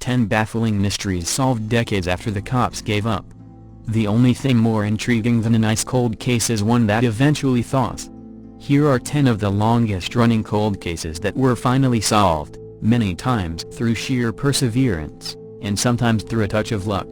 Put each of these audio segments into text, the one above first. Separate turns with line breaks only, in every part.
10 baffling mysteries solved decades after the cops gave up. The only thing more intriguing than an ice-cold case is one that eventually thaws. Here are 10 of the longest-running cold cases that were finally solved, many times through sheer perseverance, and sometimes through a touch of luck.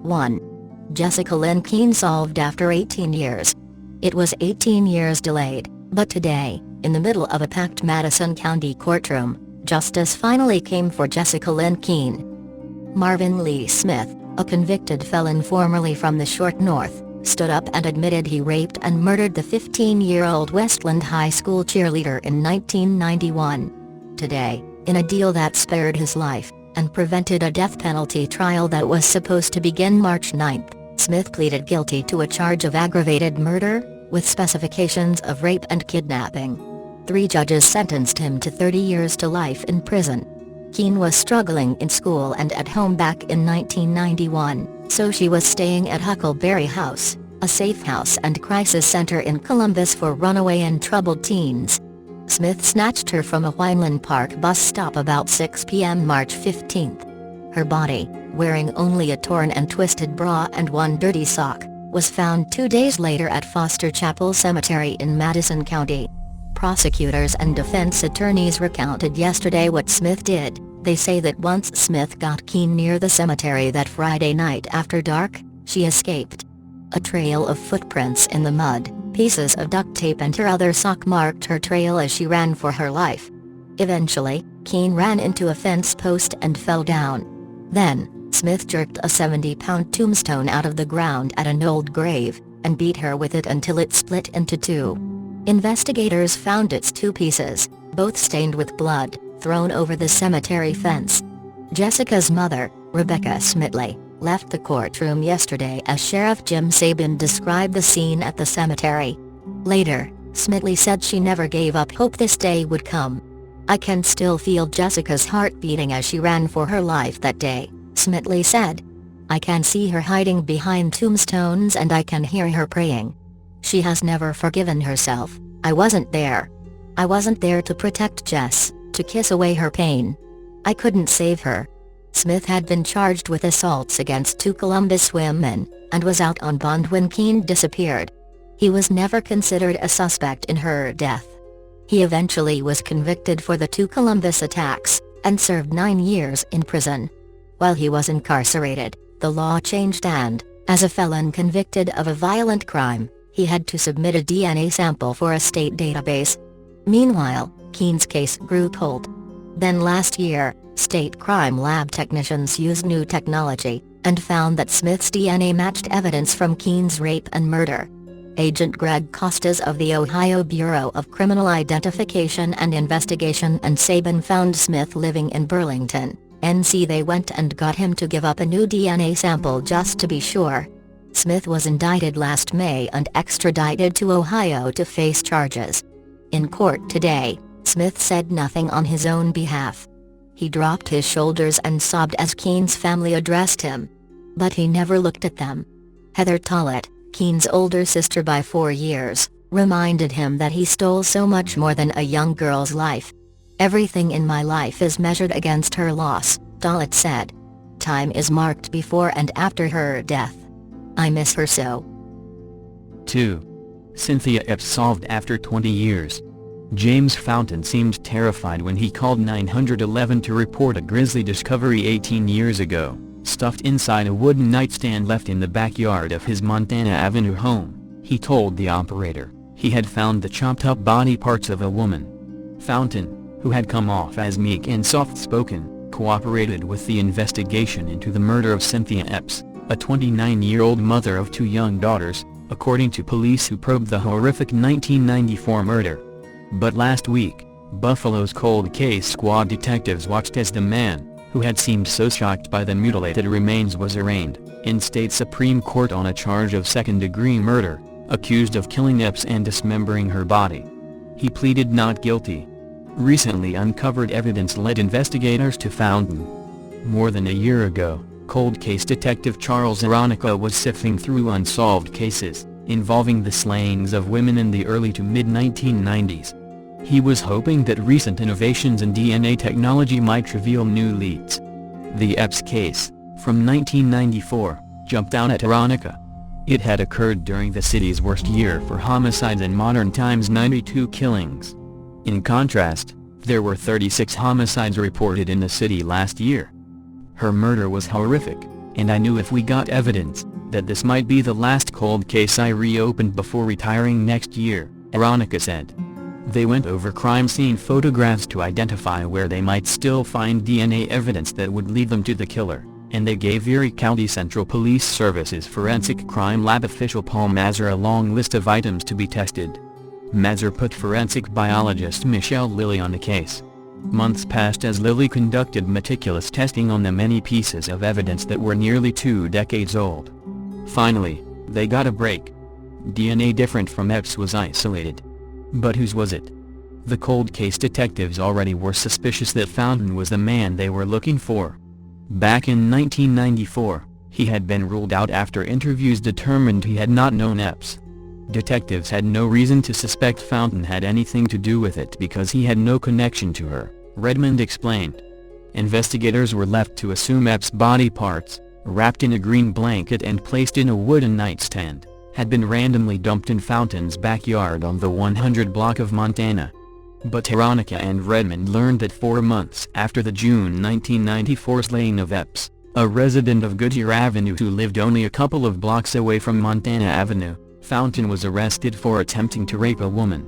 1. Jessica Keene solved after 18 years. It was 18 years delayed, but today, in the middle of a packed Madison County courtroom, justice finally came for Jessica Keene. Marvin Lee Smith, a convicted felon formerly from the Short North, stood up and admitted he raped and murdered the 15-year-old Westland High School cheerleader in 1991. Today, in a deal that spared his life, and prevented a death penalty trial that was supposed to begin March 9, Smith pleaded guilty to a charge of aggravated murder, with specifications of rape and kidnapping. 3 judges sentenced him to 30 years to life in prison. Keene was struggling in school and at home back in 1991, so she was staying at Huckleberry House, a safe house and crisis center in Columbus for runaway and troubled teens. Smith snatched her from a Wineland Park bus stop about 6 p.m. March 15. Her body, wearing only a torn and twisted bra and one dirty sock, was found 2 days later at Foster Chapel Cemetery in Madison County. Prosecutors and defense attorneys recounted yesterday what Smith did. They say that once Smith got Keene near the cemetery that Friday night after dark, she escaped. A trail of footprints in the mud, pieces of duct tape and her other sock marked her trail as she ran for her life. Eventually, Keene ran into a fence post and fell down. Then, Smith jerked a 70-pound tombstone out of the ground at an old grave, and beat her with it until it split into 2. Investigators found its 2 pieces, both stained with blood, thrown over the cemetery fence. Jessica's mother, Rebecca Smitley, left the courtroom yesterday as Sheriff Jim Sabin described the scene at the cemetery. Later, Smitley said she never gave up hope this day would come. "I can still feel Jessica's heart beating as she ran for her life that day," Smitley said. "I can see her hiding behind tombstones and I can hear her praying. She has never forgiven herself. I wasn't there. I wasn't there to protect Jess, to kiss away her pain. I couldn't save her." Smith had been charged with assaults against 2 Columbus women, and was out on bond when Keene disappeared. He was never considered a suspect in her death. He eventually was convicted for the 2 Columbus attacks, and served 9 years in prison. While he was incarcerated, the law changed and, as a felon convicted of a violent crime, he had to submit a DNA sample for a state database. Meanwhile, Keene's case grew cold. Then last year, state crime lab technicians used new technology, and found that Smith's DNA matched evidence from Keene's rape and murder. Agent Greg Costas of the Ohio Bureau of Criminal Identification and Investigation and Sabin found Smith living in Burlington, NC. They went and got him to give up a new DNA sample just to be sure. Smith was indicted last May and extradited to Ohio to face charges. In court today, Smith said nothing on his own behalf. He dropped his shoulders and sobbed as Keene's family addressed him. But he never looked at them. Heather Tollett, Keene's older sister by 4 years, reminded him that he stole so much more than a young girl's life. "Everything in my life is measured against her loss," Tollett said. "Time is marked before and after her death. I miss her so."
2. Cynthia Epps solved after 20 years. James Fountain seemed terrified when he called 911 to report a grisly discovery 18 years ago, stuffed inside a wooden nightstand left in the backyard of his Montana Avenue home. He told the operator he had found the chopped-up body parts of a woman. Fountain, who had come off as meek and soft-spoken, cooperated with the investigation into the murder of Cynthia Epps, a 29-year-old mother of 2 young daughters, according to police who probed the horrific 1994 murder. But last week, Buffalo's cold case squad detectives watched as the man, who had seemed so shocked by the mutilated remains, was arraigned in state Supreme Court on a charge of second-degree murder, accused of killing Epps and dismembering her body. He pleaded not guilty. Recently uncovered evidence led investigators to Fountain. More than a year ago, cold case detective Charles Aronica was sifting through unsolved cases involving the slayings of women in the early to mid-1990s. He was hoping that recent innovations in DNA technology might reveal new leads. The Epps case, from 1994, jumped out at Veronica. It had occurred during the city's worst year for homicides in modern times, 92 killings. In contrast, there were 36 homicides reported in the city last year. Her murder was horrific, and I knew if we got evidence, that this might be the last cold case I reopened before retiring next year, Veronica said. They went over crime scene photographs to identify where they might still find DNA evidence that would lead them to the killer, and they gave Erie County Central Police Service's Forensic Crime Lab official Paul Mazur a long list of items to be tested. Mazur put forensic biologist Michelle Lilly on the case. Months passed as Lilly conducted meticulous testing on the many pieces of evidence that were nearly 2 decades old. Finally, they got a break. DNA different from Epps was isolated. But whose was it? The cold case detectives already were suspicious that Fountain was the man they were looking for. Back in 1994, he had been ruled out after interviews determined he had not known Epps. Detectives had no reason to suspect Fountain had anything to do with it because he had no connection to her, Redmond explained. Investigators were left to assume Epps' body parts, wrapped in a green blanket and placed in a wooden nightstand, had been randomly dumped in Fountain's backyard on the 100 block of Montana. But Veronica and Redmond learned that 4 months after the June 1994 slaying of Epps, a resident of Goodyear Avenue who lived only a couple of blocks away from Montana Avenue, Fountain was arrested for attempting to rape a woman.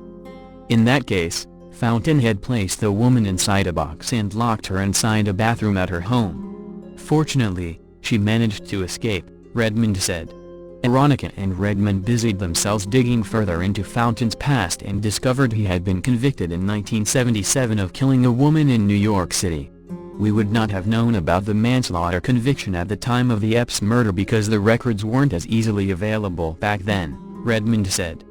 In that case, Fountain had placed the woman inside a box and locked her inside a bathroom at her home. Fortunately, she managed to escape, Redmond said. Veronica and Redmond busied themselves digging further into Fountain's past and discovered he had been convicted in 1977 of killing a woman in New York City. We would not have known about the manslaughter conviction at the time of the Epps murder because the records weren't as easily available back then, Redmond said.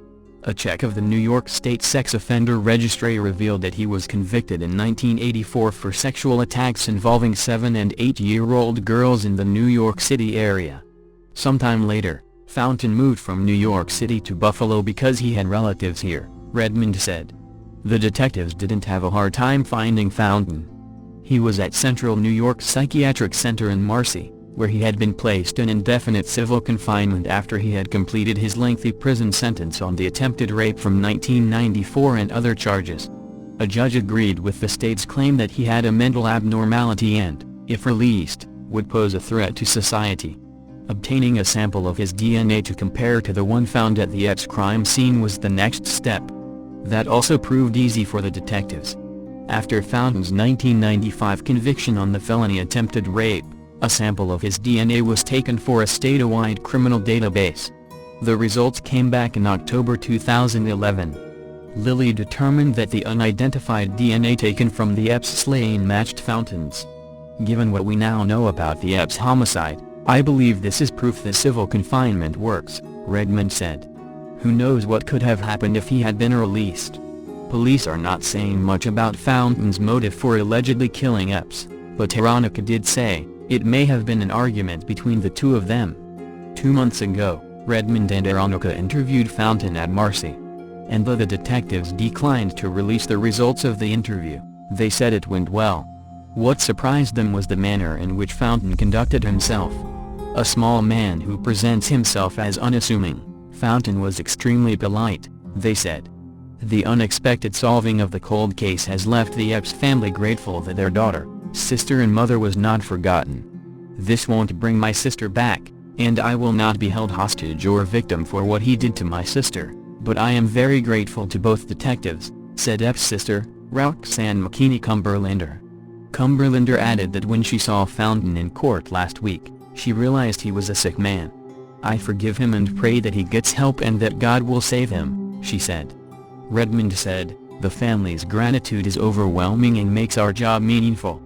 A check of the New York State Sex Offender Registry revealed that he was convicted in 1984 for sexual attacks involving 7- and 8-year-old girls in the New York City area. Sometime later, Fountain moved from New York City to Buffalo because he had relatives here, Redmond said. The detectives didn't have a hard time finding Fountain. He was at Central New York Psychiatric Center in Marcy, where he had been placed in indefinite civil confinement after he had completed his lengthy prison sentence on the attempted rape from 1994 and other charges. A judge agreed with the state's claim that he had a mental abnormality and, if released, would pose a threat to society. Obtaining a sample of his DNA to compare to the one found at the Epps crime scene was the next step. That also proved easy for the detectives. After Fountain's 1995 conviction on the felony attempted rape, a sample of his DNA was taken for a statewide criminal database. The results came back in October 2011. Lilly determined that the unidentified DNA taken from the Epps slaying matched Fountain's. Given what we now know about the Epps homicide, I believe this is proof that civil confinement works, Redmond said. Who knows what could have happened if he had been released? Police are not saying much about Fountain's motive for allegedly killing Epps, but Veronica did say, it may have been an argument between the two of them. 2 months ago, Redmond and Veronica interviewed Fountain at Marcy. And though the detectives declined to release the results of the interview, they said it went well. What surprised them was the manner in which Fountain conducted himself. A small man who presents himself as unassuming, Fountain was extremely polite, they said. The unexpected solving of the cold case has left the Epps family grateful that their daughter, sister and mother was not forgotten. This won't bring my sister back, and I will not be held hostage or victim for what he did to my sister, but I am very grateful to both detectives, said Epps' sister, Roxanne McKinney Cumberlander. Cumberlander added that when she saw Fountain in court last week, she realized he was a sick man. I forgive him and pray that he gets help and that God will save him, she said. Redmond said, the family's gratitude is overwhelming and makes our job meaningful.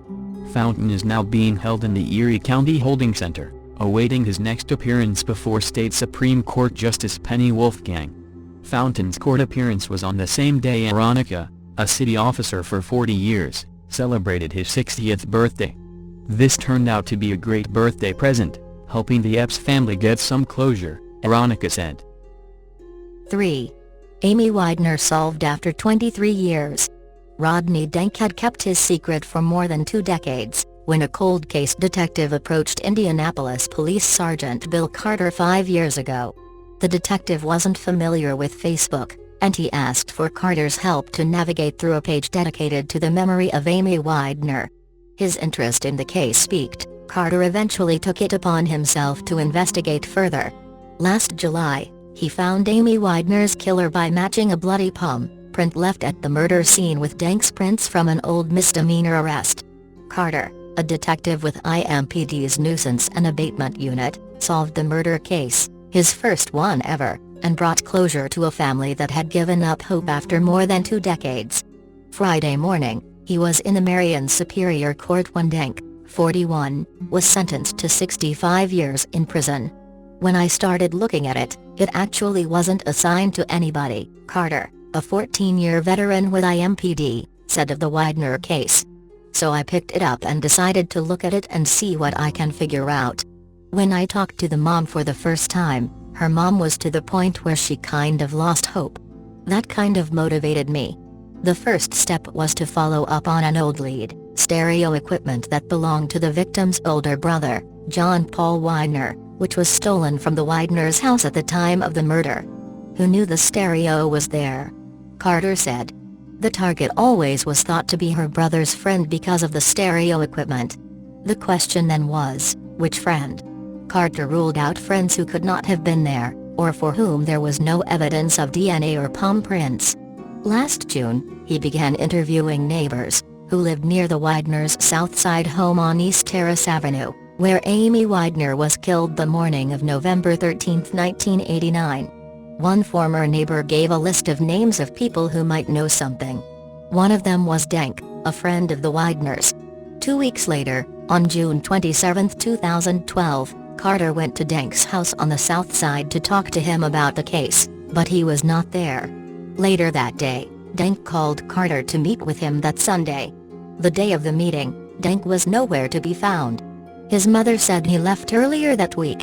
Fountain is now being held in the Erie County Holding Center, awaiting his next appearance before State Supreme Court Justice Penny Wolfgang. Fountain's court appearance was on the same day Veronica, a city officer for 40 years, celebrated his 60th birthday. This turned out to be a great birthday present, helping the Epps family get some closure, Veronica said.
3. Amy Weidner solved after 23 years. Rodney Dank had kept his secret for more than 2 decades, when a cold case detective approached Indianapolis Police Sergeant Bill Carter 5 years ago. The detective wasn't familiar with Facebook, and he asked for Carter's help to navigate through a page dedicated to the memory of Amy Weidner. His interest in the case piqued, Carter eventually took it upon himself to investigate further. Last July, he found Amy Weidner's killer by matching a bloody palm print left at the murder scene with Dank's prints from an old misdemeanor arrest. Carter, a detective with IMPD's Nuisance and Abatement Unit, solved the murder case, his first one ever, and brought closure to a family that had given up hope after more than 2 decades. Friday morning, he was in the Marion Superior Court when Dank, 41, was sentenced to 65 years in prison. When I started looking at it, it actually wasn't assigned to anybody, Carter, a 14-year veteran with IMPD, said of the Weidner case. So I picked it up and decided to look at it and see what I can figure out. When I talked to the mom for the first time, her mom was to the point where she kind of lost hope. That kind of motivated me. The first step was to follow up on an old lead, stereo equipment that belonged to the victim's older brother, John Paul Weidner, which was stolen from the Weidner's house at the time of the murder. Who knew the stereo was there? Carter said. The target always was thought to be her brother's friend because of the stereo equipment. The question then was, which friend? Carter ruled out friends who could not have been there, or for whom there was no evidence of DNA or palm prints. Last June, he began interviewing neighbors, who lived near the Weidner's South Side home on East Terrace Avenue, where Amy Weidner was killed the morning of November 13, 1989. One former neighbor gave a list of names of people who might know something. One of them was Dank, a friend of the Weidners. 2 weeks later, on June 27, 2012, Carter went to Dank's house on the South Side to talk to him about the case, but he was not there. Later that day, Dank called Carter to meet with him that Sunday. The day of the meeting, Dank was nowhere to be found. His mother said he left earlier that week.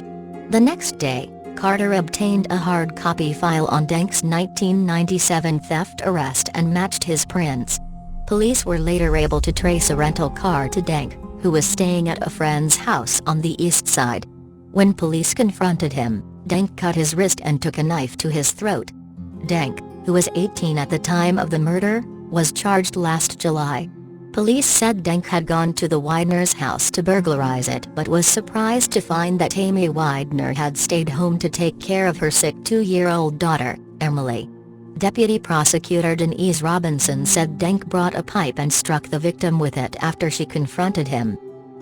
The next day, Carter obtained a hard copy file on Dank's 1997 theft arrest and matched his prints. Police were later able to trace a rental car to Dank, who was staying at a friend's house on the east side. When police confronted him, Dank cut his wrist and took a knife to his throat. Dank, who was 18 at the time of the murder, was charged last July. Police said Dank had gone to the Weidner's house to burglarize it but was surprised to find that Amy Weidner had stayed home to take care of her sick 2-year-old daughter, Emily. Deputy Prosecutor Denise Robinson said Dank brought a pipe and struck the victim with it after she confronted him.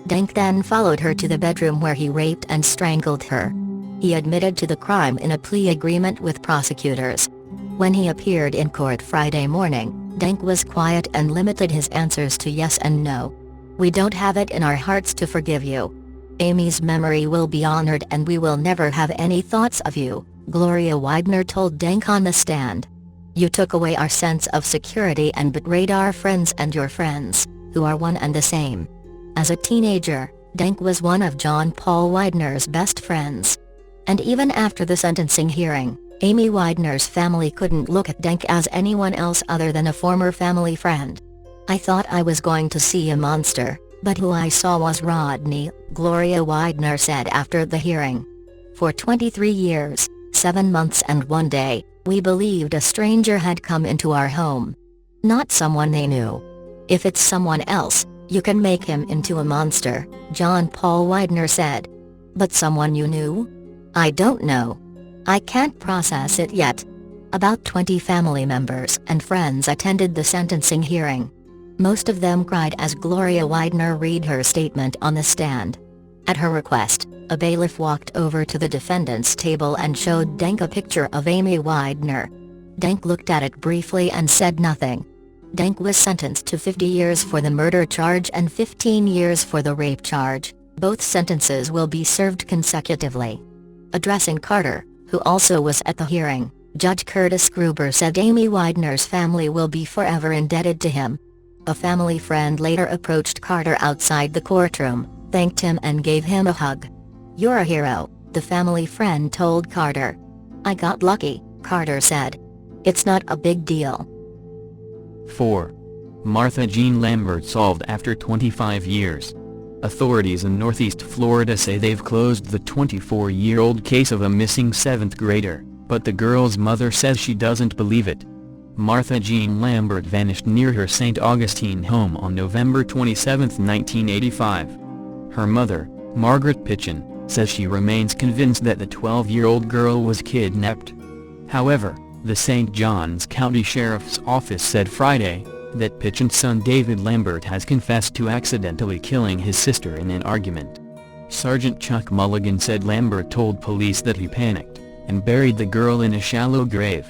Dank then followed her to the bedroom where he raped and strangled her. He admitted to the crime in a plea agreement with prosecutors. When he appeared in court Friday morning, Dank was quiet and limited his answers to yes and no. "We don't have it in our hearts to forgive you. Amy's memory will be honored and we will never have any thoughts of you," Gloria Weidner told Dank on the stand. "You took away our sense of security and betrayed our friends and your friends, who are one and the same." As a teenager, Dank was one of John Paul Weidner's best friends. And even after the sentencing hearing, Amy Weidner's family couldn't look at Dank as anyone else other than a former family friend. "I thought I was going to see a monster, but who I saw was Rodney," Gloria Weidner said after the hearing. "For 23 years, 7 months and 1 day, we believed a stranger had come into our home. Not someone they knew. If it's someone else, you can make him into a monster," John Paul Weidner said. "But someone you knew? I don't know. I can't process it yet." About 20 family members and friends attended the sentencing hearing. Most of them cried as Gloria Weidner read her statement on the stand. At her request, a bailiff walked over to the defendant's table and showed Dank a picture of Amy Weidner. Dank looked at it briefly and said nothing. Dank was sentenced to 50 years for the murder charge and 15 years for the rape charge. Both sentences will be served consecutively. Addressing Carter, who also was at the hearing, Judge Curtis Gruber said Amy Weidner's family will be forever indebted to him. A family friend later approached Carter outside the courtroom, thanked him and gave him a hug. "You're a hero," the family friend told Carter. "I got lucky," Carter said. "It's not a big deal."
4. Martha Jean Lambert solved after 25 years. Authorities in Northeast Florida say they've closed the 24-year-old case of a missing 7th grader, but the girl's mother says she doesn't believe it. Martha Jean Lambert vanished near her St. Augustine home on November 27, 1985. Her mother, Margaret Pitchen, says she remains convinced that the 12-year-old girl was kidnapped. However, the St. Johns County Sheriff's Office said Friday that Pitchen's son David Lambert has confessed to accidentally killing his sister in an argument. Sergeant Chuck Mulligan said Lambert told police that he panicked and buried the girl in a shallow grave.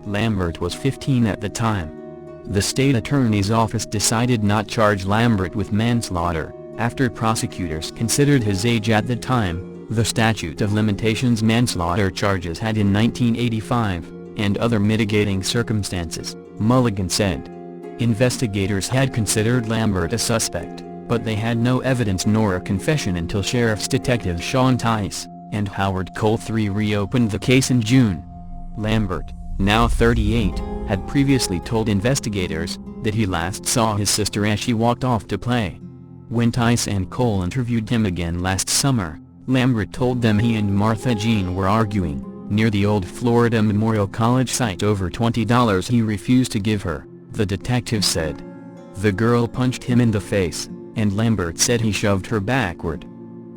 Lambert was 15 at the time. The state attorney's office decided not charge Lambert with manslaughter, after prosecutors considered his age at the time. The statute of limitations manslaughter charges had in 1985, and other mitigating circumstances, Mulligan said. Investigators had considered Lambert a suspect, but they had no evidence nor a confession until Sheriff's detectives Sean Tice and Howard Cole III reopened the case in June. Lambert, now 38, had previously told investigators that he last saw his sister as she walked off to play. When Tice and Cole interviewed him again last summer, Lambert told them he and Martha Jean were arguing near the old Florida Memorial College site over $20 he refused to give her, the detective said. The girl punched him in the face, and Lambert said he shoved her backward.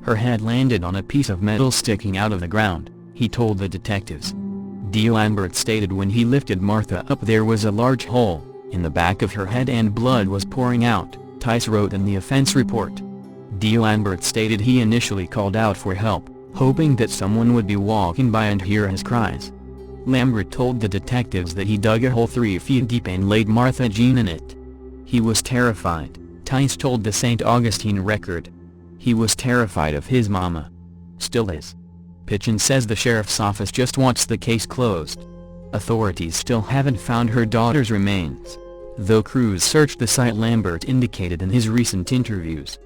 Her head landed on a piece of metal sticking out of the ground, he told the detectives. Lambert stated when he lifted Martha up there was a large hole in the back of her head and blood was pouring out, Tice wrote in the offense report. Lambert stated he initially called out for help, hoping that someone would be walking by and hear his cries. Lambert told the detectives that he dug a hole 3 feet deep and laid Martha Jean in it. He was terrified, Tice told the St. Augustine Record. He was terrified of his mama. Still is. Pitchen says the sheriff's office just wants the case closed. Authorities still haven't found her daughter's remains, though crews searched the site, Lambert indicated in his recent interviews.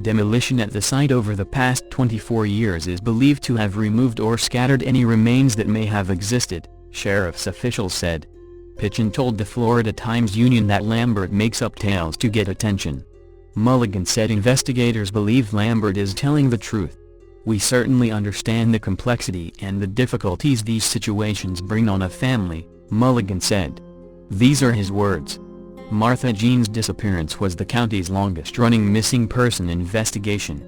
Demolition at the site over the past 24 years is believed to have removed or scattered any remains that may have existed, sheriff's officials said. Pitchen told the Florida Times-Union that Lambert makes up tales to get attention. Mulligan said investigators believe Lambert is telling the truth. We certainly understand the complexity and the difficulties these situations bring on a family, Mulligan said. These are his words. Martha Jean's disappearance was the county's longest-running missing person investigation.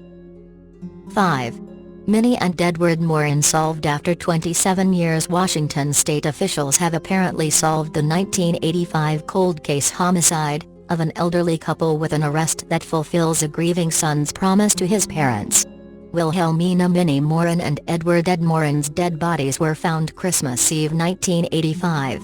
5. Minnie and Edward Maurin solved after 27 years. Washington state officials have apparently solved the 1985 cold case homicide of an elderly couple with an arrest that fulfills a grieving son's promise to his parents. Wilhelmina Minnie Maurin and Edward Ed Maurin's dead bodies were found Christmas Eve 1985.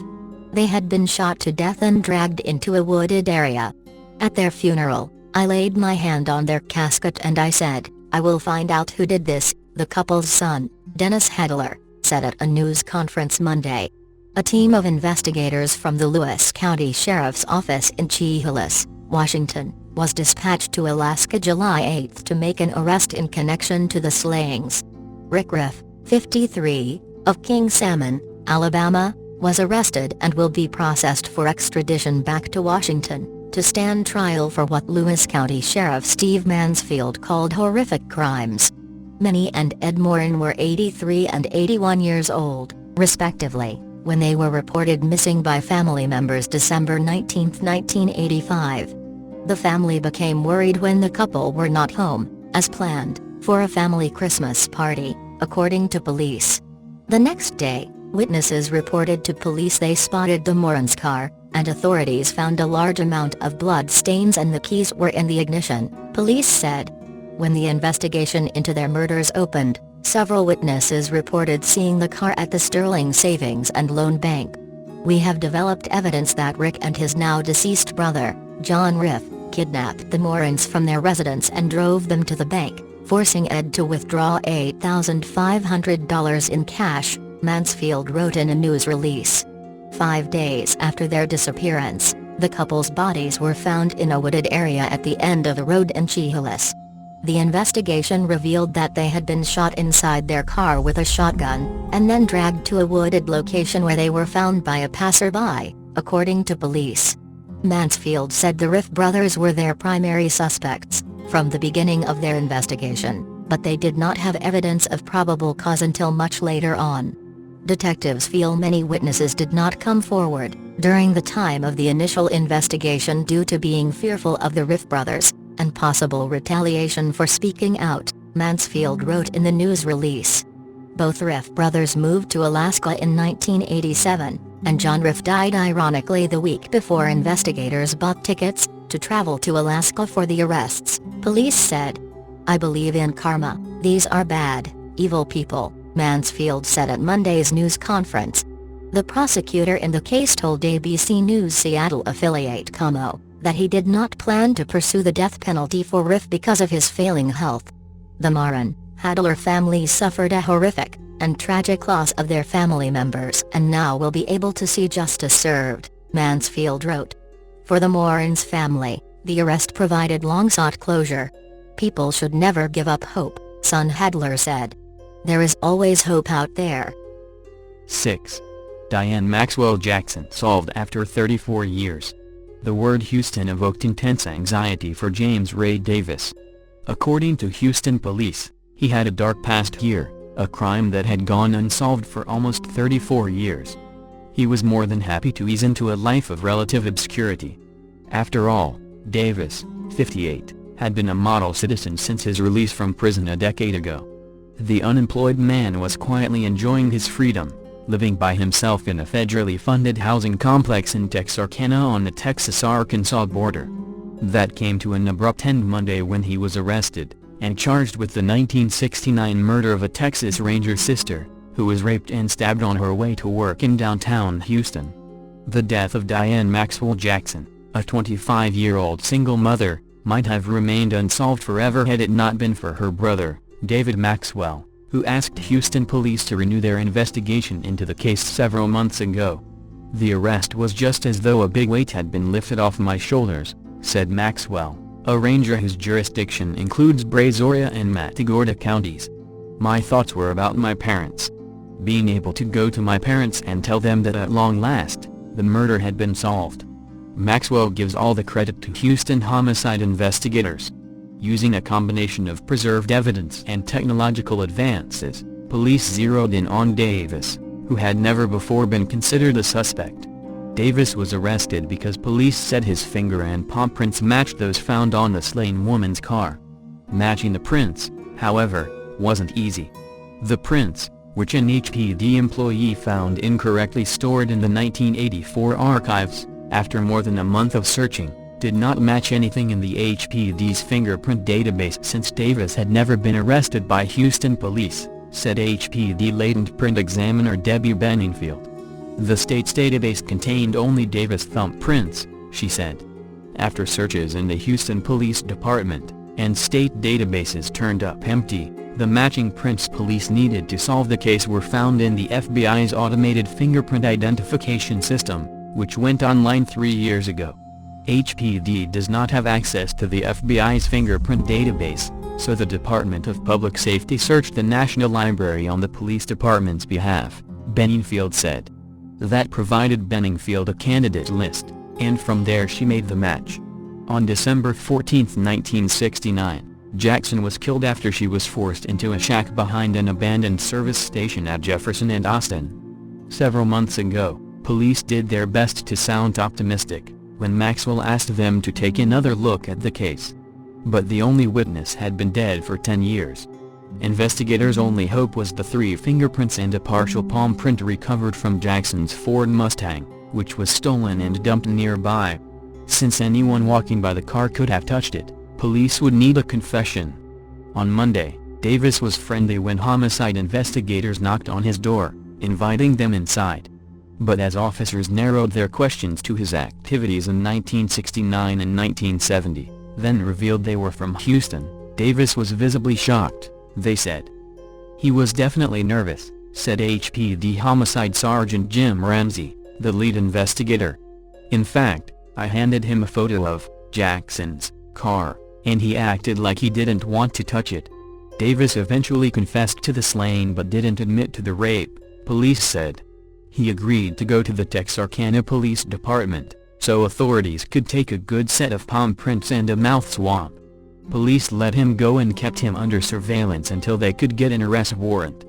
They had been shot to death and dragged into a wooded area. At their funeral, I laid my hand on their casket and I said, I will find out who did this, the couple's son, Dennis Hedler, said at a news conference Monday. A team of investigators from the Lewis County Sheriff's Office in Chehalis, Washington, was dispatched to Alaska July 8 to make an arrest in connection to the slayings. Rick Riff, 53, of King Salmon, Alabama, was arrested and will be processed for extradition back to Washington, to stand trial for what Lewis County Sheriff Steve Mansfield called horrific crimes. Minnie and Ed Maurin were 83 and 81 years old, respectively, when they were reported missing by family members December 19, 1985. The family became worried when the couple were not home, as planned, for a family Christmas party, according to police. The next day, witnesses reported to police they spotted the Maurins' car, and authorities found a large amount of blood stains and the keys were in the ignition, police said. When the investigation into their murders opened, several witnesses reported seeing the car at the Sterling Savings and Loan Bank. We have developed evidence that Rick and his now deceased brother, John Riff, kidnapped the Maurins from their residence and drove them to the bank, forcing Ed to withdraw $8,500 in cash, Mansfield wrote in a news release. 5 days after their disappearance, the couple's bodies were found in a wooded area at the end of the road in Chehalis. The investigation revealed that they had been shot inside their car with a shotgun, and then dragged to a wooded location where they were found by a passerby, according to police. Mansfield said the Riff brothers were their primary suspects, from the beginning of their investigation, but they did not have evidence of probable cause until much later on. Detectives feel many witnesses did not come forward during the time of the initial investigation due to being fearful of the Riff brothers and possible retaliation for speaking out, Mansfield wrote in the news release. Both Riff brothers moved to Alaska in 1987, and John Riff died ironically the week before investigators bought tickets to travel to Alaska for the arrests, police said. "I believe in karma. These are bad, evil people," Mansfield said at Monday's news conference. The prosecutor in the case told ABC News Seattle affiliate KOMO that he did not plan to pursue the death penalty for Riff because of his failing health. The Maurin, Hadler family suffered a horrific and tragic loss of their family members and now will be able to see justice served, Mansfield wrote. For the Maurin's family, the arrest provided long-sought closure. "People should never give up hope," son Hadler said. "There is always hope out there."
6. Diane Maxwell Jackson solved after 34 years. The word Houston evoked intense anxiety for James Ray Davis. According to Houston police, he had a dark past here, a crime that had gone unsolved for almost 34 years. He was more than happy to ease into a life of relative obscurity. After all, Davis, 58, had been a model citizen since his release from prison a decade ago. The unemployed man was quietly enjoying his freedom, living by himself in a federally funded housing complex in Texarkana on the Texas-Arkansas border. That came to an abrupt end Monday when he was arrested and charged with the 1969 murder of a Texas Ranger sister, who was raped and stabbed on her way to work in downtown Houston. The death of Diane Maxwell Jackson, a 25-year-old single mother, might have remained unsolved forever had it not been for her brother, David Maxwell, who asked Houston police to renew their investigation into the case several months ago. "The arrest was just as though a big weight had been lifted off my shoulders," said Maxwell, a ranger whose jurisdiction includes Brazoria and Matagorda counties. "My thoughts were about my parents. Being able to go to my parents and tell them that at long last, the murder had been solved." Maxwell gives all the credit to Houston homicide investigators. Using a combination of preserved evidence and technological advances, police zeroed in on Davis, who had never before been considered a suspect. Davis was arrested because police said his finger and palm prints matched those found on the slain woman's car. Matching the prints, however, wasn't easy. The prints, which an HPD employee found incorrectly stored in the 1984 archives, after more than a month of searching, did not match anything in the HPD's fingerprint database since Davis had never been arrested by Houston police, said HPD latent print examiner Debbie Benningfield. The state's database contained only Davis thumbprints, she said. After searches in the Houston Police Department and state databases turned up empty, the matching prints police needed to solve the case were found in the FBI's automated fingerprint identification system, which went online 3 years ago. HPD does not have access to the FBI's fingerprint database, so the Department of Public Safety searched the National Library on the police department's behalf, Benningfield said. That provided Benningfield a candidate list, and from there she made the match. On December 14, 1969, Jackson was killed after she was forced into a shack behind an abandoned service station at Jefferson and Austin. Several months ago, police did their best to sound optimistic when Maxwell asked them to take another look at the case. But the only witness had been dead for 10 years. Investigators' only hope was the 3 fingerprints and a partial palm print recovered from Jackson's Ford Mustang, which was stolen and dumped nearby. Since anyone walking by the car could have touched it, police would need a confession. On Monday, Davis was friendly when homicide investigators knocked on his door, inviting them inside. But as officers narrowed their questions to his activities in 1969 and 1970, then revealed they were from Houston, Davis was visibly shocked, they said. He was definitely nervous, said HPD Homicide Sergeant Jim Ramsey, the lead investigator. In fact, I handed him a photo of Jackson's car, and he acted like he didn't want to touch it. Davis eventually confessed to the slaying but didn't admit to the rape, police said. He agreed to go to the Texarkana Police Department, so authorities could take a good set of palm prints and a mouth swab. Police let him go and kept him under surveillance until they could get an arrest warrant.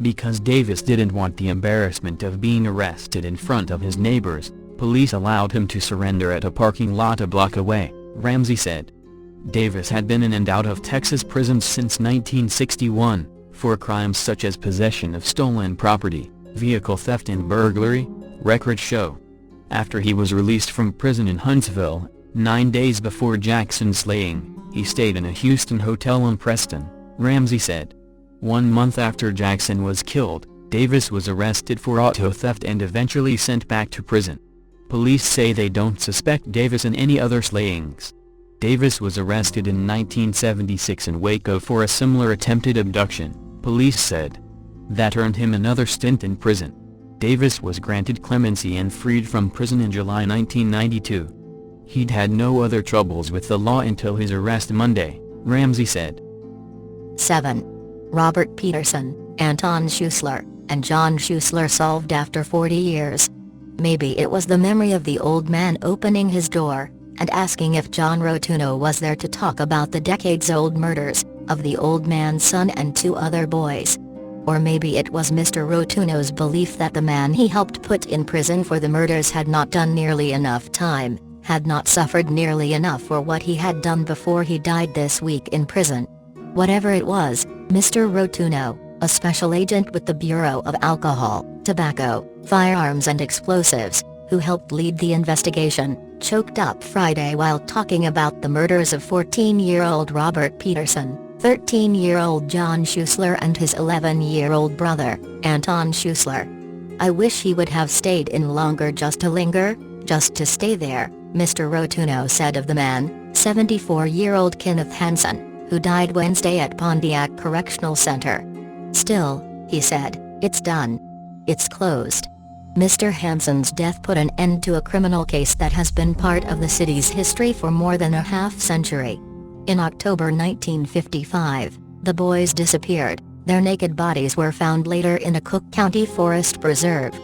Because Davis didn't want the embarrassment of being arrested in front of his neighbors, police allowed him to surrender at a parking lot a block away, Ramsey said. Davis had been in and out of Texas prisons since 1961, for crimes such as possession of stolen property, vehicle theft and burglary, records show. After he was released from prison in Huntsville, 9 days before Jackson's slaying, he stayed in a Houston hotel in Preston, Ramsey said. 1 month after Jackson was killed, Davis was arrested for auto theft and eventually sent back to prison. Police say they don't suspect Davis in any other slayings. Davis was arrested in 1976 in Waco for a similar attempted abduction, police said. That earned him another stint in prison. Davis was granted clemency and freed from prison in July 1992. He'd had no other troubles with the law until his arrest Monday, Ramsey said.
7. Robert Peterson, Anton Schuessler, and John Schuessler solved after 40 years. Maybe it was the memory of the old man opening his door and asking if John Rotuno was there to talk about the decades-old murders of the old man's son and 2 other boys. Or maybe it was Mr. Rotuno's belief that the man he helped put in prison for the murders had not done nearly enough time, had not suffered nearly enough for what he had done before he died this week in prison. Whatever it was, Mr. Rotuno, a special agent with the Bureau of Alcohol, Tobacco, Firearms and Explosives, who helped lead the investigation, choked up Friday while talking about the murders of 14-year-old Robert Peterson, 13-year-old John Schuessler and his 11-year-old brother, Anton Schuessler. I wish he would have stayed in longer just to linger, just to stay there, Mr. Rotuno said of the man, 74-year-old Kenneth Hansen, who died Wednesday at Pontiac Correctional Center. Still, he said, it's done. It's closed. Mr. Hansen's death put an end to a criminal case that has been part of the city's history for more than a half-century. In October 1955, the boys disappeared. Their naked bodies were found later in a Cook County forest preserve.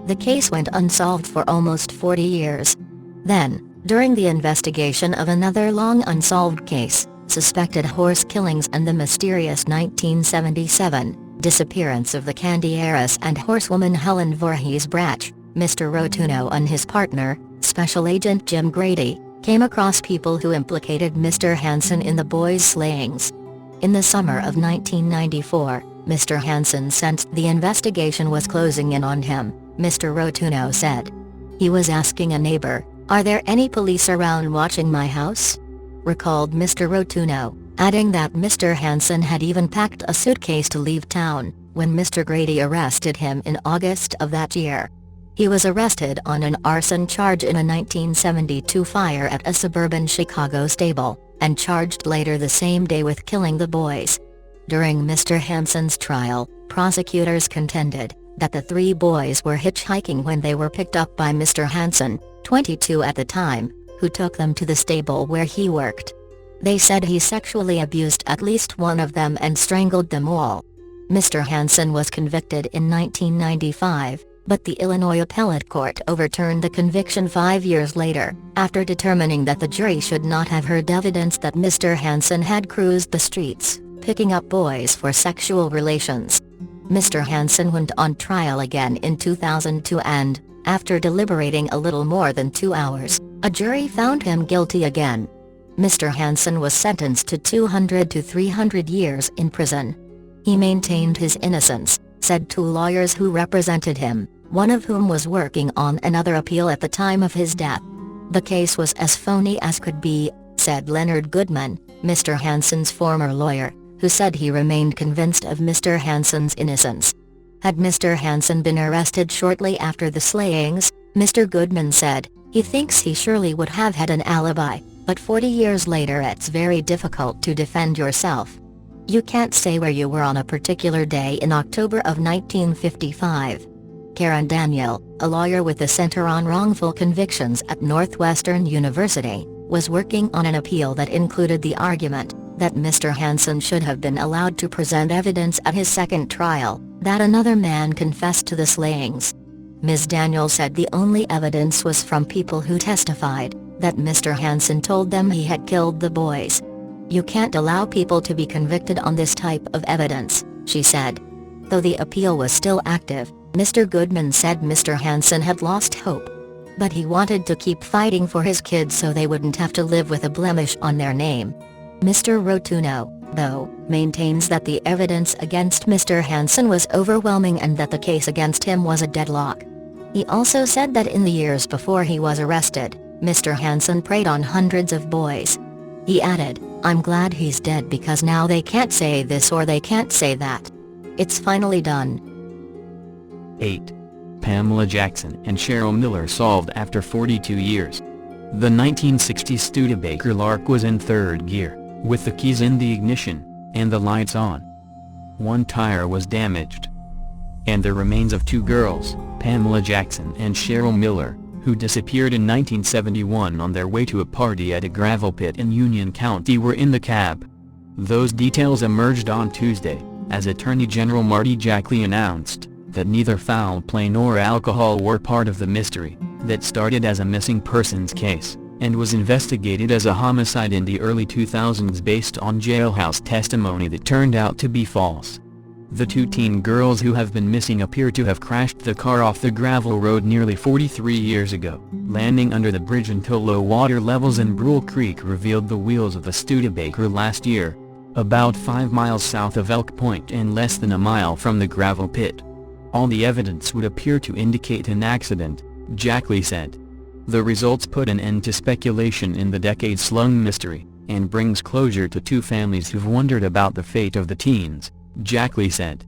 The case went unsolved for almost 40 years. Then, during the investigation of another long unsolved case, suspected horse killings and the mysterious 1977 disappearance of the candy heiress and horsewoman Helen Voorhees Brach, Mr. Rotuno and his partner, Special Agent Jim Grady, came across people who implicated Mr. Hansen in the boys' slayings. In the summer of 1994, Mr. Hansen sensed the investigation was closing in on him, Mr. Rotuno said. He was asking a neighbor, "Are there any police around watching my house?" recalled Mr. Rotuno, adding that Mr. Hansen had even packed a suitcase to leave town, when Mr. Grady arrested him in August of that year. He was arrested on an arson charge in a 1972 fire at a suburban Chicago stable, and charged later the same day with killing the boys. During Mr. Hansen's trial, prosecutors contended that the 3 boys were hitchhiking when they were picked up by Mr. Hansen, 22 at the time, who took them to the stable where he worked. They said he sexually abused at least one of them and strangled them all. Mr. Hansen was convicted in 1995, but the Illinois Appellate Court overturned the conviction 5 years later, after determining that the jury should not have heard evidence that Mr. Hansen had cruised the streets, picking up boys for sexual relations. Mr. Hansen went on trial again in 2002 and, after deliberating a little more than 2 hours, a jury found him guilty again. Mr. Hansen was sentenced to 200 to 300 years in prison. He maintained his innocence, said 2 lawyers who represented him, one of whom was working on another appeal at the time of his death. The case was as phony as could be, said Leonard Goodman, Mr. Hansen's former lawyer, who said he remained convinced of Mr. Hansen's innocence. Had Mr. Hansen been arrested shortly after the slayings, Mr. Goodman said, he thinks he surely would have had an alibi, but 40 years later it's very difficult to defend yourself. You can't say where you were on a particular day in October of 1955. Karen Daniel, a lawyer with the Center on Wrongful Convictions at Northwestern University, was working on an appeal that included the argument that Mr. Hansen should have been allowed to present evidence at his second trial, that another man confessed to the slayings. Ms. Daniel said the only evidence was from people who testified that Mr. Hansen told them he had killed the boys. "You can't allow people to be convicted on this type of evidence," she said. Though the appeal was still active, Mr. Goodman said Mr. Hansen had lost hope. But he wanted to keep fighting for his kids so they wouldn't have to live with a blemish on their name. Mr. Rotuno, though, maintains that the evidence against Mr. Hansen was overwhelming and that the case against him was a deadlock. He also said that in the years before he was arrested, Mr. Hansen preyed on hundreds of boys. He added, "I'm glad he's dead because now they can't say this or they can't say that. It's finally done."
8. Pamela Jackson and Cheryl Miller solved after 42 years. The 1960 Studebaker Lark was in third gear, with the keys in the ignition, and the lights on. One tire was damaged. And the remains of two girls, Pamela Jackson and Cheryl Miller, who disappeared in 1971 on their way to a party at a gravel pit in Union County, were in the cab. Those details emerged on Tuesday, as Attorney General Marty Jackley announced that neither foul play nor alcohol were part of the mystery that started as a missing persons case, and was investigated as a homicide in the early 2000s based on jailhouse testimony that turned out to be false. The two teen girls who have been missing appear to have crashed the car off the gravel road nearly 43 years ago, landing under the bridge until low water levels in Brule Creek revealed the wheels of the Studebaker last year, about 5 miles south of Elk Point and less than a mile from the gravel pit. All the evidence would appear to indicate an accident, Jackley said. The results put an end to speculation in the decades-long mystery, and brings closure to two families who've wondered about the fate of the teens, Jackley said.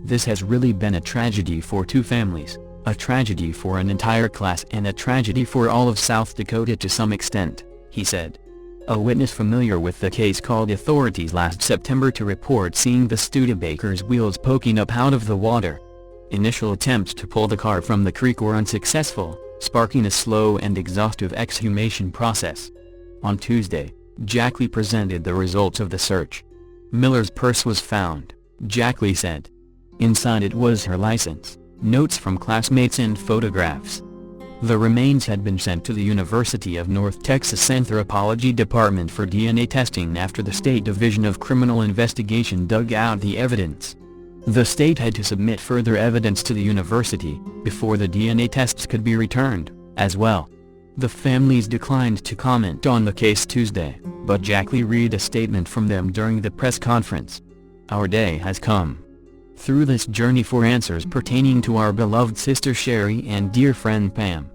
This has really been a tragedy for two families, a tragedy for an entire class and a tragedy for all of South Dakota to some extent, he said. A witness familiar with the case called authorities last September to report seeing the Studebaker's wheels poking up out of the water. Initial attempts to pull the car from the creek were unsuccessful, sparking a slow and exhaustive exhumation process. On Tuesday, Jackley presented the results of the search. Miller's purse was found, Jackley said. Inside it was her license, notes from classmates and photographs. The remains had been sent to the University of North Texas Anthropology Department for DNA testing after the State Division of Criminal Investigation dug out the evidence. The state had to submit further evidence to the university before the DNA tests could be returned, as well. The families declined to comment on the case Tuesday, but Jackley read a statement from them during the press conference. "Our day has come. Through this journey for answers pertaining to our beloved sister Sherry and dear friend Pam.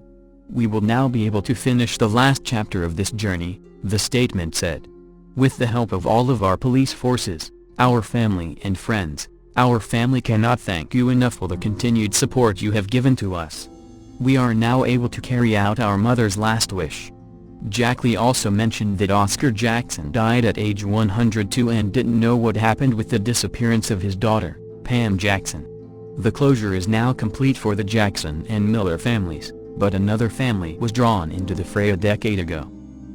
We will now be able to finish the last chapter of this journey," the statement said. "With the help of all of our police forces, our family and friends, our family cannot thank you enough for the continued support you have given to us. We are now able to carry out our mother's last wish." Jackley also mentioned that Oscar Jackson died at age 102 and didn't know what happened with the disappearance of his daughter, Pam Jackson. The closure is now complete for the Jackson and Miller families, but another family was drawn into the fray a decade ago.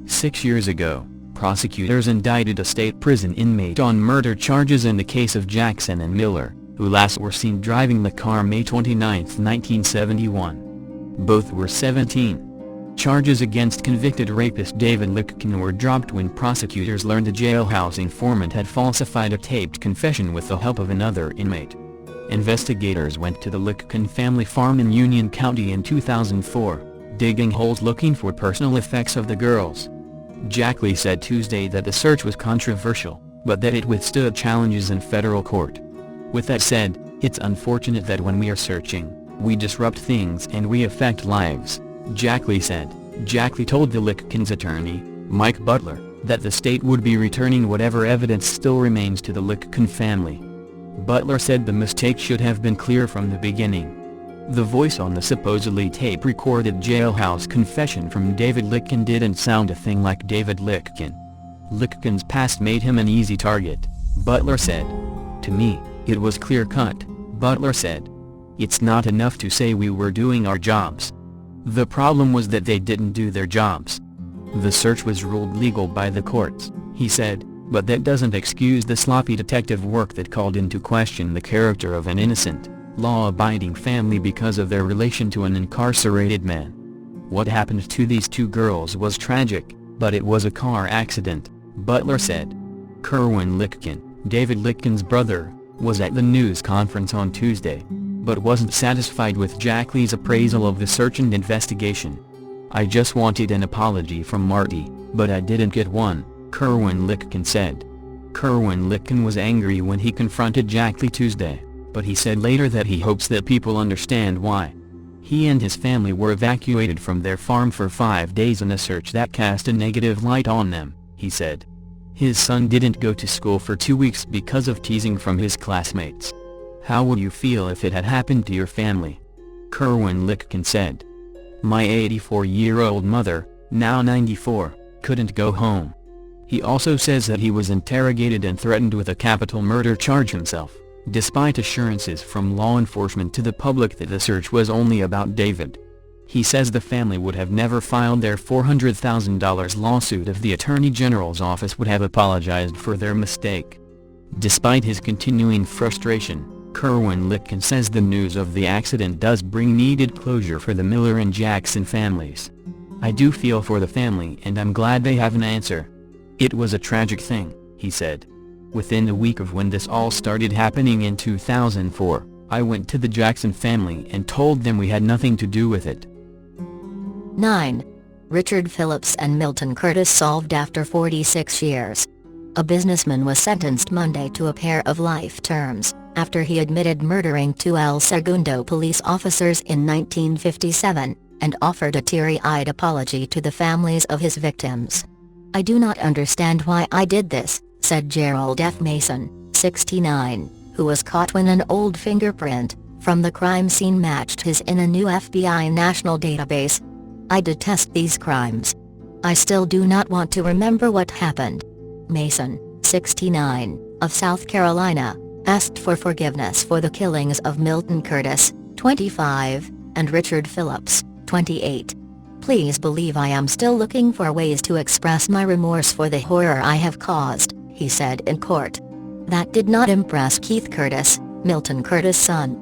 6 years ago, prosecutors indicted a state prison inmate on murder charges in the case of Jackson and Miller, who last were seen driving the car May 29, 1971. Both were 17. Charges against convicted rapist David Lichtken were dropped when prosecutors learned a jailhouse informant had falsified a taped confession with the help of another inmate. Investigators went to the Lichtken family farm in Union County in 2004, digging holes looking for personal effects of the girls. Jackley said Tuesday that the search was controversial, but that it withstood challenges in federal court. With that said, it's unfortunate that when we are searching, we disrupt things and we affect lives, Jackley said. Jackley told the Lichtken's attorney, Mike Butler, that the state would be returning whatever evidence still remains to the Lichtken family. Butler said the mistake should have been clear from the beginning. The voice on the supposedly tape-recorded jailhouse confession from David Lichtken didn't sound a thing like David Lichtken. Lichtken's past made him an easy target, Butler said. To me, it was clear-cut, Butler said. It's not enough to say we were doing our jobs. The problem was that they didn't do their jobs. The search was ruled legal by the courts, he said, but that doesn't excuse the sloppy detective work that called into question the character of an innocent, law-abiding family because of their relation to an incarcerated man. What happened to these two girls was tragic, but it was a car accident, Butler said. Kerwin Litkin, David Litkin's brother, was at the news conference on Tuesday, but wasn't satisfied with Jack Lee's appraisal of the search and investigation. "I just wanted an apology from Marty, but I didn't get one," Kerwin Litkin said. Kerwin Litkin was angry when he confronted Jack Lee Tuesday, but he said later that he hopes that people understand why. He and his family were evacuated from their farm for 5 days in a search that cast a negative light on them, he said. His son didn't go to school for 2 weeks because of teasing from his classmates. "How would you feel if it had happened to your family?" Kerwin Litkin said. "My 84-year-old mother, now 94, couldn't go home." He also says that he was interrogated and threatened with a capital murder charge himself, despite assurances from law enforcement to the public that the search was only about David. He says the family would have never filed their $400,000 lawsuit if the Attorney General's office would have apologized for their mistake. Despite his continuing frustration, Kerwin Litkin says the news of the accident does bring needed closure for the Miller and Jackson families. "I do feel for the family and I'm glad they have an answer. It was a tragic thing," he said. "Within a week of when this all started happening in 2004, I went to the Jackson family and told them we had nothing to do with it."
9. Richard Phillips and Milton Curtis solved after 46 years. A businessman was sentenced Monday to a pair of life terms, after he admitted murdering 2 El Segundo police officers in 1957, and offered a teary-eyed apology to the families of his victims. "I do not understand why I did this," said Gerald F. Mason, 69, who was caught when an old fingerprint from the crime scene matched his in a new FBI national database. "I detest these crimes. I still do not want to remember what happened." Mason, 69, of South Carolina, asked for forgiveness for the killings of Milton Curtis, 25, and Richard Phillips, 28. "Please believe I am still looking for ways to express my remorse for the horror I have caused," he said in court. That did not impress Keith Curtis, Milton Curtis' son.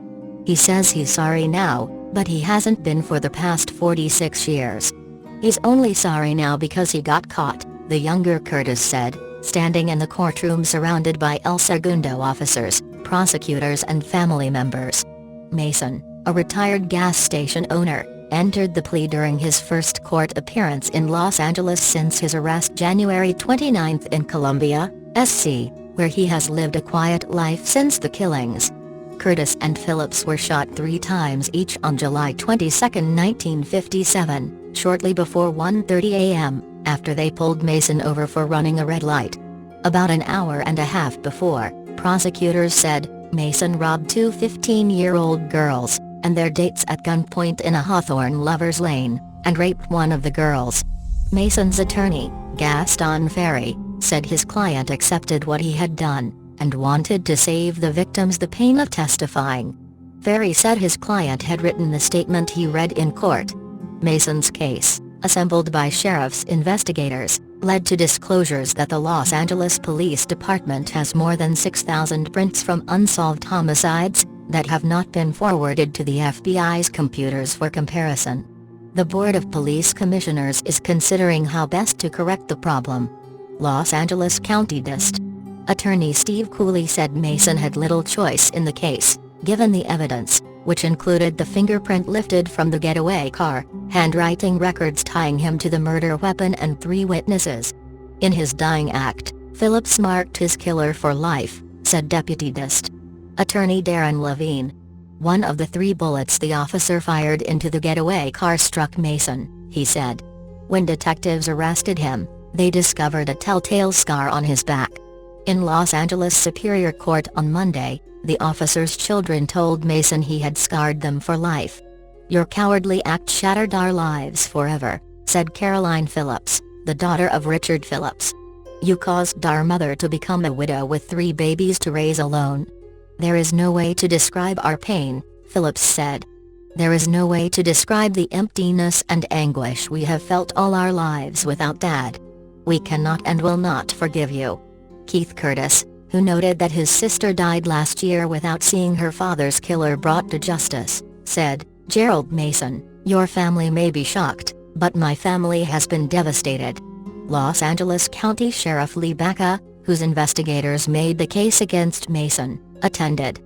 He says he's sorry now, but he hasn't been for the past 46 years. "He's only sorry now because he got caught," the younger Curtis said, standing in the courtroom surrounded by El Segundo officers, prosecutors and family members. Mason, a retired gas station owner, entered the plea during his first court appearance in Los Angeles since his arrest January 29 in Columbia, SC, where he has lived a quiet life since the killings. Curtis and Phillips were shot 3 times each on July 22, 1957, shortly before 1:30 a.m., after they pulled Mason over for running a red light. About an hour and a half before, prosecutors said, Mason robbed 2 15-year-old girls, and their dates at gunpoint in a Hawthorne Lovers Lane, and raped one of the girls. Mason's attorney, Gaston Ferry, said his client accepted what he had done, and wanted to save the victims the pain of testifying. Ferry said his client had written the statement he read in court. Mason's case, assembled by sheriff's investigators, led to disclosures that the Los Angeles Police Department has more than 6,000 prints from unsolved homicides that have not been forwarded to the FBI's computers for comparison. The Board of Police Commissioners is considering how best to correct the problem. Los Angeles County Dist. Attorney Steve Cooley said Mason had little choice in the case, given the evidence, which included the fingerprint lifted from the getaway car, handwriting records tying him to the murder weapon and 3 witnesses. In his dying act, Phillips marked his killer for life, said Deputy Dist. Attorney Darren Levine. One of the 3 bullets the officer fired into the getaway car struck Mason, he said. When detectives arrested him, they discovered a telltale scar on his back. In Los Angeles Superior Court on Monday, the officer's children told Mason he had scarred them for life. "Your cowardly act shattered our lives forever," said Caroline Phillips, the daughter of Richard Phillips. "You caused our mother to become a widow with 3 babies to raise alone." "There is no way to describe our pain," Phillips said. "There is no way to describe the emptiness and anguish we have felt all our lives without Dad. We cannot and will not forgive you." Keith Curtis, who noted that his sister died last year without seeing her father's killer brought to justice, said, "Gerald Mason, your family may be shocked, but my family has been devastated." Los Angeles County Sheriff Lee Baca, whose investigators made the case against Mason, attended.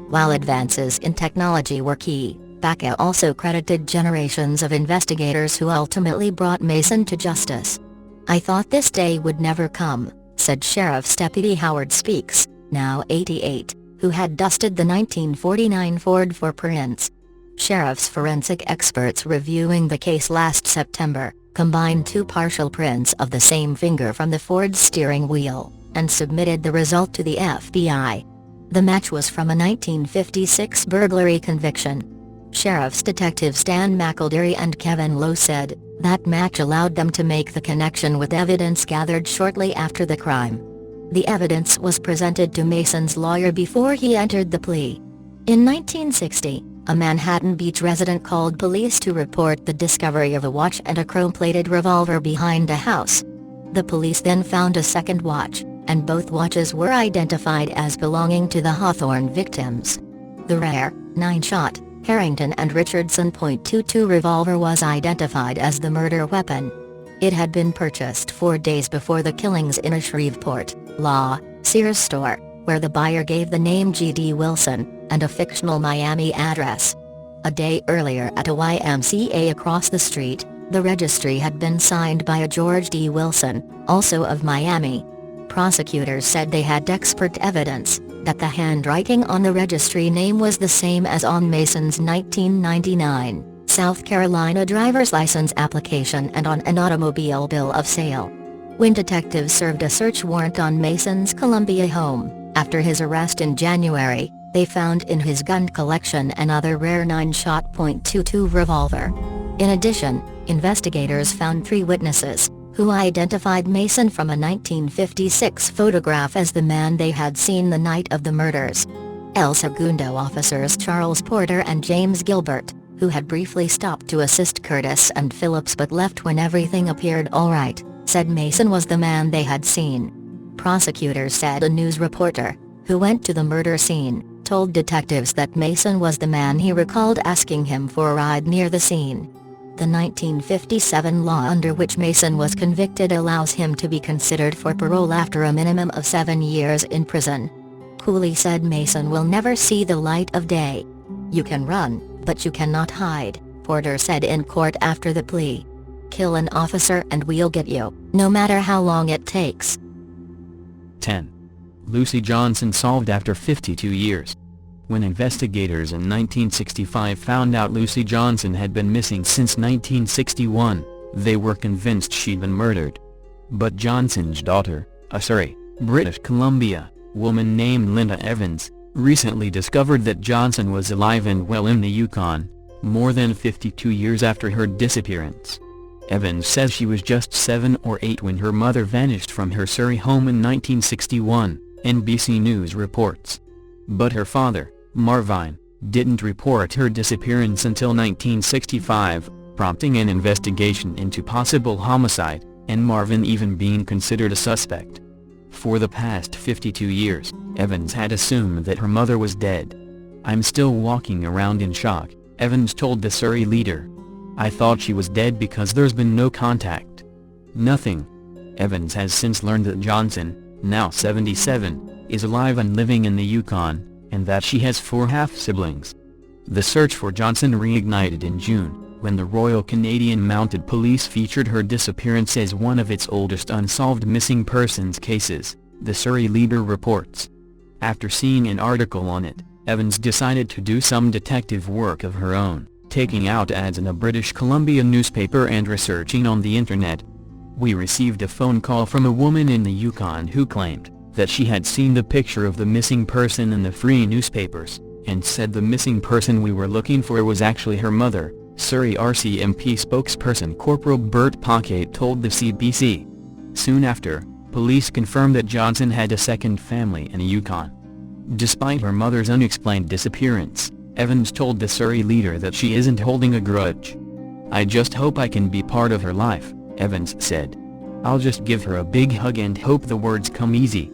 While advances in technology were key, Baca also credited generations of investigators who ultimately brought Mason to justice. "I thought this day would never come," said Sheriff's Deputy Howard Speaks, now 88, who had dusted the 1949 Ford for prints. Sheriff's forensic experts reviewing the case last September combined two partial prints of the same finger from the Ford's steering wheel, and submitted the result to the FBI. The match was from a 1956 burglary conviction. Sheriff's detectives Stan McElderry and Kevin Lowe said, that match allowed them to make the connection with evidence gathered shortly after the crime. The evidence was presented to Mason's lawyer before he entered the plea. In 1960, a Manhattan Beach resident called police to report the discovery of a watch and a chrome-plated revolver behind a house. The police then found a second watch, and both watches were identified as belonging to the Hawthorne victims. The rare, 9-shot, Harrington and Richardson .22 revolver was identified as the murder weapon. It had been purchased 4 days before the killings in a Shreveport, La, Sears store, where the buyer gave the name G.D. Wilson, and a fictional Miami address. A day earlier at a YMCA across the street, the registry had been signed by a George D. Wilson, also of Miami. Prosecutors said they had expert evidence that the handwriting on the registry name was the same as on Mason's 1999 South Carolina driver's license application and on an automobile bill of sale. When detectives served a search warrant on Mason's Columbia home, after his arrest in January, they found in his gun collection another rare 9-shot .22 revolver. In addition, investigators found 3 witnesses, who identified Mason from a 1956 photograph as the man they had seen the night of the murders. El Segundo officers Charles Porter and James Gilbert, who had briefly stopped to assist Curtis and Phillips but left when everything appeared alright, said Mason was the man they had seen. Prosecutors said a news reporter, who went to the murder scene, told detectives that Mason was the man he recalled asking him for a ride near the scene. The 1957 law under which Mason was convicted allows him to be considered for parole after a minimum of 7 years in prison. Cooley said Mason will never see the light of day. "You can run, but you cannot hide," Porter said in court after the plea. "Kill an officer and we'll get you, no matter how long it takes."
10. Lucy Johnson solved after 52 years. When investigators in 1965 found out Lucy Johnson had been missing since 1961, they were convinced she'd been murdered. But Johnson's daughter, a Surrey, British Columbia, woman named Linda Evans, recently discovered that Johnson was alive and well in the Yukon, more than 52 years after her disappearance. Evans says she was just 7 or 8 when her mother vanished from her Surrey home in 1961, NBC News reports. But her father, Marvin, didn't report her disappearance until 1965, prompting an investigation into possible homicide, and Marvin even being considered a suspect. For the past 52 years, Evans had assumed that her mother was dead. "I'm still walking around in shock," Evans told the Surrey Leader. "I thought she was dead because there's been no contact. Nothing." Evans has since learned that Johnson, now 77, is alive and living in the Yukon, and that she has 4 half-siblings. The search for Johnson reignited in June, when the Royal Canadian Mounted Police featured her disappearance as one of its oldest unsolved missing persons cases, the Surrey Leader reports. After seeing an article on it, Evans decided to do some detective work of her own, taking out ads in a British Columbia newspaper and researching on the internet. "We received a phone call from a woman in the Yukon who claimed that she had seen the picture of the missing person in the free newspapers, and said the missing person we were looking for was actually her mother," Surrey RCMP spokesperson Corporal Bert Pocket told the CBC. Soon after, police confirmed that Johnson had a second family in the Yukon. Despite her mother's unexplained disappearance, Evans told the Surrey Leader that she isn't holding a grudge. "I just hope I can be part of her life," Evans said. "I'll just give her a big hug and hope the words come easy."